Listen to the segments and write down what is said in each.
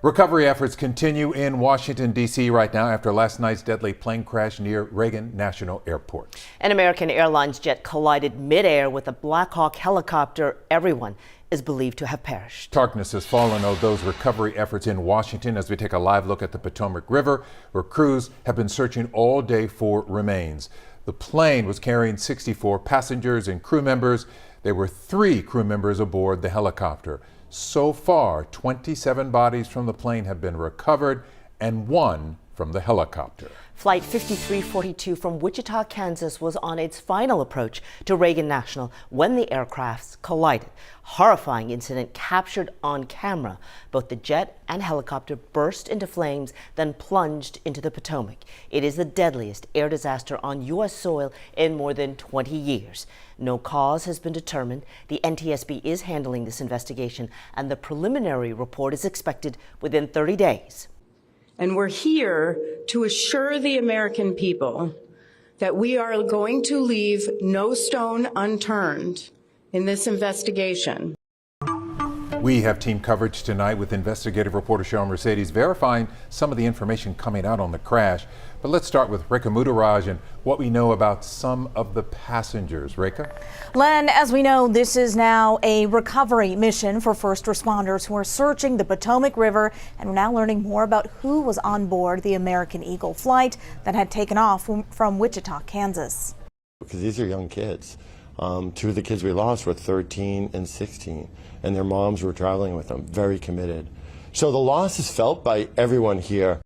Recovery efforts continue in Washington, D.C. right now after last night's deadly plane crash near Reagan International Airport. An American Airlines jet collided midair with a Blackhawk helicopter. Everyone is believed to have perished. Darkness has fallen on those recovery efforts in Washington as we take a live look at the Potomac River, where crews have been searching all day for remains. The plane was carrying 64 passengers and crew members. There were 3 crew members aboard the helicopter. So far, 27 bodies from the plane have been recovered and 1 from the helicopter. Flight 5342 from Wichita, Kansas was on its final approach to Reagan National when the aircrafts collided. Horrifying incident captured on camera. Both the jet and helicopter burst into flames, then plunged into the Potomac. It is the deadliest air disaster on U.S. soil in more than 20 years. No cause has been determined. The NTSB is handling this investigation, and the preliminary report is expected within 30 days. And we're here to assure the American people that we are going to leave no stone unturned in this investigation. We have team coverage tonight with investigative reporter Cheryl Mercedes verifying some of the information coming out on the crash. But let's start with Rekha Mudaraj and what we know about some of the passengers. Rekha? Len, as we know, this is now a recovery mission for first responders who are searching the Potomac River, and we're now learning more about who was on board the American Eagle flight that had taken off from Wichita, Kansas. Because these are young kids. 2 of the kids we lost were 13 and 16, and their moms were traveling with them, very committed. So the loss is felt by everyone here.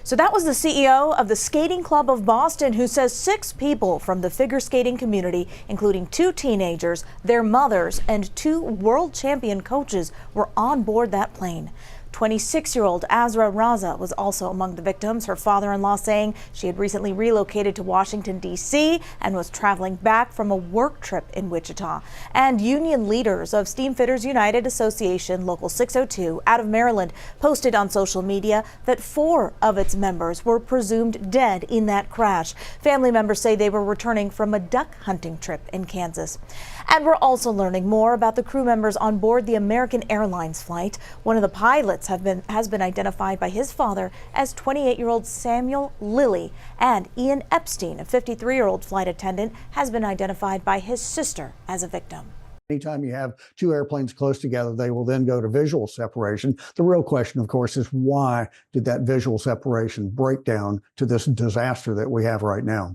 So that was the CEO of the Skating Club of Boston, who says 6 people from the figure skating community, including 2 teenagers, their mothers, and 2 world champion coaches, were on board that plane. 26-year-old Azra Raza was also among the victims, her father-in-law saying she had recently relocated to Washington, D.C. and was traveling back from a work trip in Wichita. And union leaders of Steamfitters United Association Local 602 out of Maryland posted on social media that 4 of its members were presumed dead in that crash. Family members say they were returning from a duck hunting trip in Kansas. And we're also learning more about the crew members on board the American Airlines flight. One of the pilots has been identified by his father as 28-year-old Samuel Lilly, and Ian Epstein, a 53-year-old flight attendant, has been identified by his sister as a victim. Anytime you have 2 airplanes close together, they will then go to visual separation. The real question, of course, is why did that visual separation break down to this disaster that we have right now?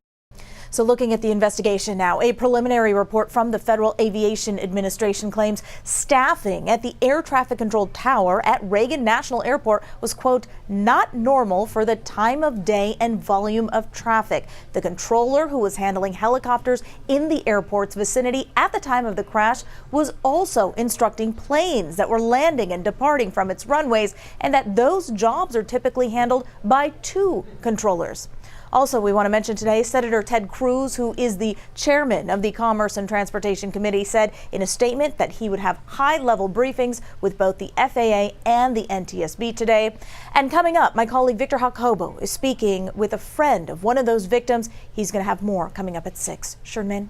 So looking at the investigation now, a preliminary report from the Federal Aviation Administration claims staffing at the air traffic control tower at Reagan National Airport was, quote, not normal for the time of day and volume of traffic. The controller who was handling helicopters in the airport's vicinity at the time of the crash was also instructing planes that were landing and departing from its runways, and that those jobs are typically handled by 2 controllers. Also, we want to mention today, Senator Ted Cruz, who is the chairman of the Commerce and Transportation Committee, said in a statement that he would have high-level briefings with both the FAA and the NTSB today. And coming up, my colleague Victor Jacobo is speaking with a friend of one of those victims. He's going to have more coming up at 6. Sherman.